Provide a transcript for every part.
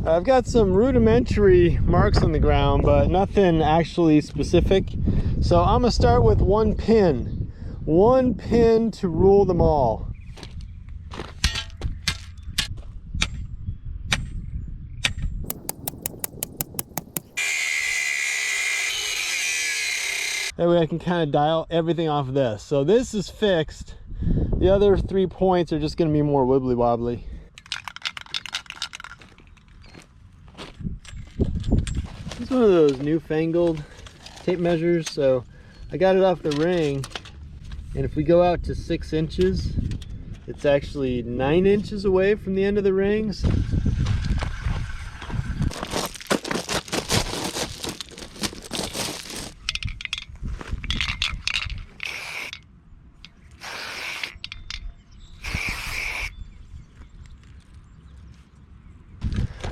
I've got some rudimentary marks on the ground, but nothing actually specific. So I'm gonna start with one pin to rule them all. That way I can kind of dial everything off of this. So this is fixed. The other 3 points are just gonna be more wibbly wobbly. It's one of those newfangled tape measures, so I got it off the ring, and if we go out to 6 inches, it's actually 9 inches away from the end of the rings.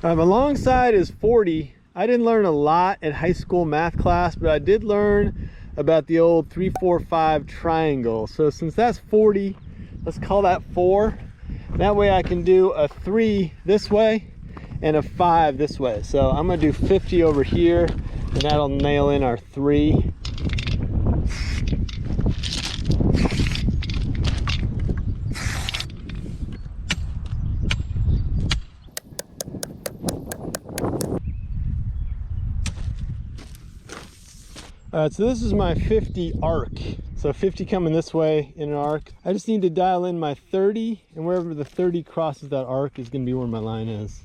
My long side is 40. I didn't learn a lot at high school math class, but I did learn about the old 3, 4, 5 triangle. So since that's 40, let's call that 4. That way I can do a 3 this way and a 5 this way. So I'm gonna do 50 over here, and that'll nail in our 3. So this is my 50 arc. So 50 coming this way in an arc. I just need to dial in my 30, and wherever the 30 crosses that arc is gonna be where my line is.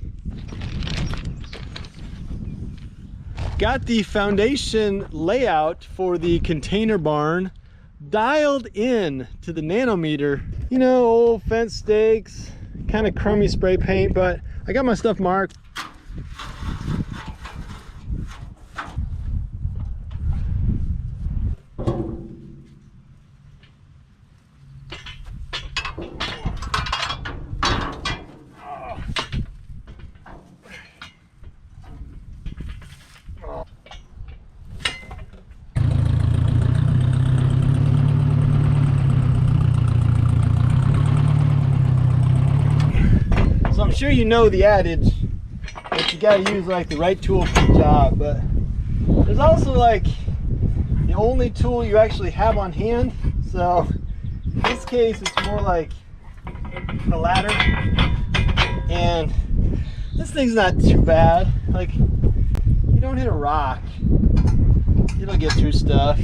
Got the foundation layout for the container barn dialed in to the nanometer. You know, old fence stakes, kind of crummy spray paint, but I got my stuff marked. So I'm sure you know the adage that you gotta use like the right tool for the job, but there's also like the only tool you actually have on hand. So in this case it's more like the ladder, and this thing's not too bad. Like, you don't hit a rock, it'll get through stuff.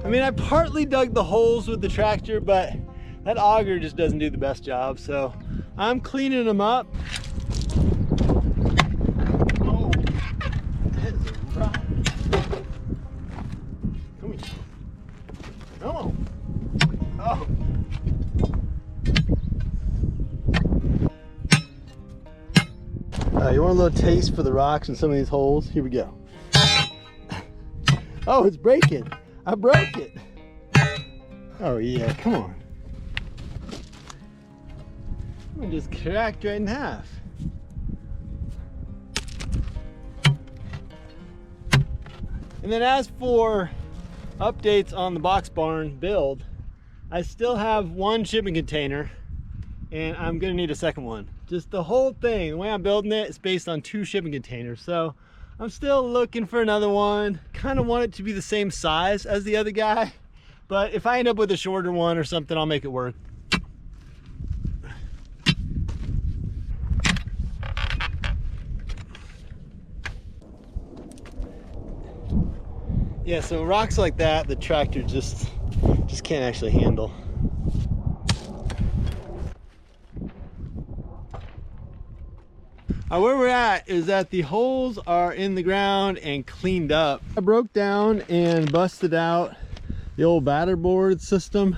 I mean, I partly dug the holes with the tractor, but that auger just doesn't do the best job, so I'm cleaning them up. Oh, that is a rock. Come here. Come on. Oh. You want a little taste for the rocks in some of these holes? Here we go. Oh, it's breaking. I broke it. Oh yeah, come on. One just cracked right in half. And then as for updates on the box barn build, I still have one shipping container and I'm gonna need a second one. Just the whole thing, the way I'm building it is based on 2 shipping containers. So I'm still looking for another one. Kind of want it to be the same size as the other guy, but if I end up with a shorter one or something, I'll make it work. Yeah, so rocks like that, the tractor just can't actually handle. Where we're at is that the holes are in the ground and cleaned up. I broke down and busted out the old batter board system.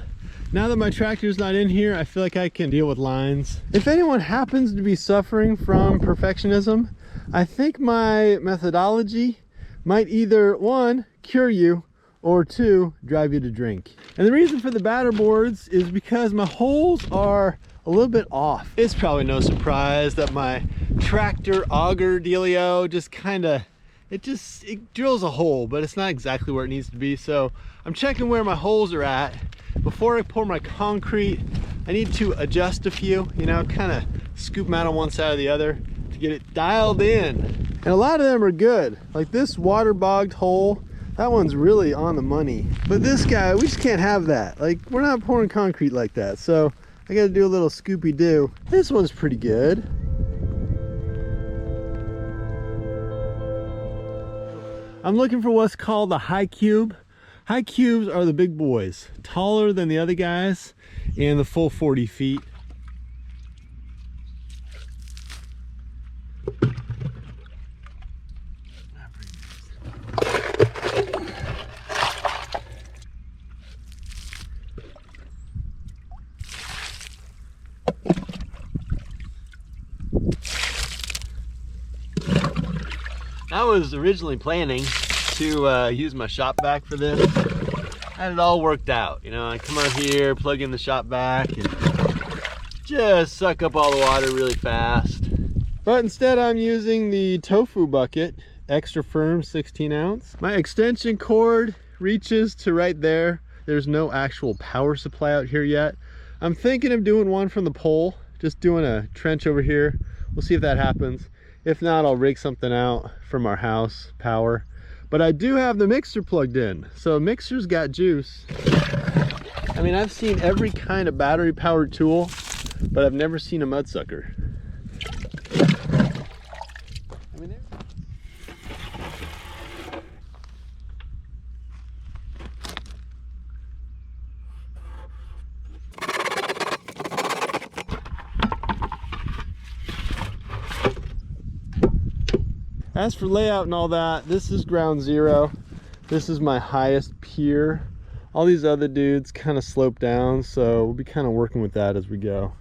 Now that my tractor's not in here, I feel like I can deal with lines. If anyone happens to be suffering from perfectionism, I think my methodology might either 1, cure you, or 2, drive you to drink. And the reason for the batter boards is because my holes are a little bit off. It's probably no surprise that my tractor auger dealio just it drills a hole, but it's not exactly where it needs to be. So I'm checking where my holes are at. Before I pour my concrete, I need to adjust a few, you know, kind of scoop them out on one side or the other to get it dialed in. And a lot of them are good. Like this waterbogged hole, that one's really on the money. But this guy, we just can't have that. Like, we're not pouring concrete like that. So I gotta do a little Scoopy-Doo. This one's pretty good. I'm looking for what's called a high cube. High cubes are the big boys, taller than the other guys and the full 40 feet. I was originally planning to use my shop vac for this. I had it all worked out. You know, I come out here, plug in the shop vac, and just suck up all the water really fast. But instead I'm using the tofu bucket, extra firm 16 ounce. My extension cord reaches to right there. There's no actual power supply out here yet. I'm thinking of doing one from the pole, just doing a trench over here. We'll see if that happens. If not, I'll rig something out from our house power. But I do have the mixer plugged in, so mixer's got juice. I mean, I've seen every kind of battery powered tool, but I've never seen a mudsucker. I mean, as for layout and all that, this is ground zero. This is my highest pier. All these other dudes kind of slope down, so we'll be kind of working with that as we go.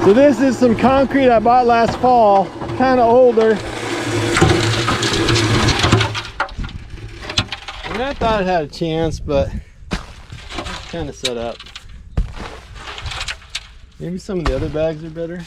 So this is some concrete I bought last fall, kind of older. And I thought it had a chance, but it's kind of set up. Maybe some of the other bags are better.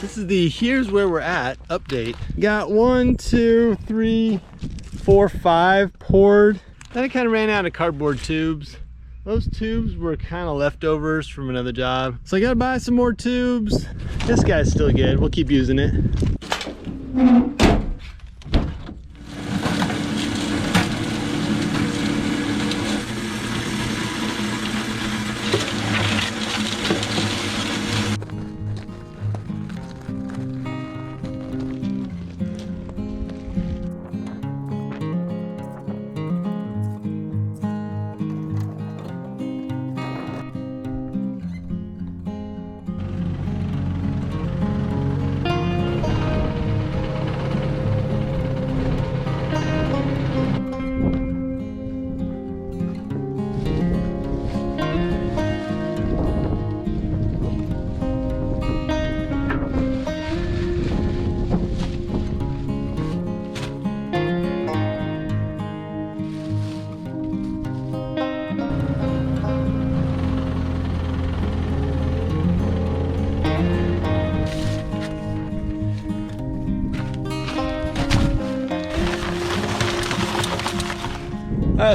This is the here's where we're at update. Got 1, 2, 3, 4, 5 poured. Then I kind of ran out of cardboard tubes. Those tubes were kind of leftovers from another job. So I gotta buy some more tubes. This guy's still good. We'll keep using it.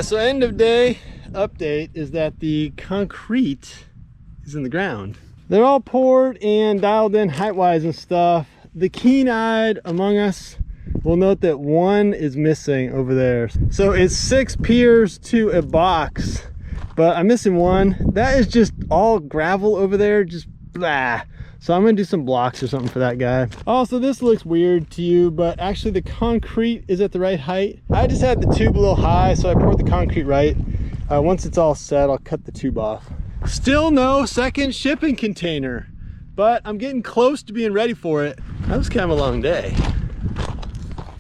So end of day update is that the concrete is in the ground. They're all poured and dialed in height-wise and stuff. The keen-eyed among us will note that one is missing over there. So it's 6 piers to a box, but I'm missing one. That is just all gravel over there, just blah. So I'm gonna do some blocks or something for that guy. Also, this looks weird to you, but actually the concrete is at the right height. I just had the tube a little high, so I poured the concrete right. Once it's all set, I'll cut the tube off. Still no second shipping container, but I'm getting close to being ready for it. That was kind of a long day.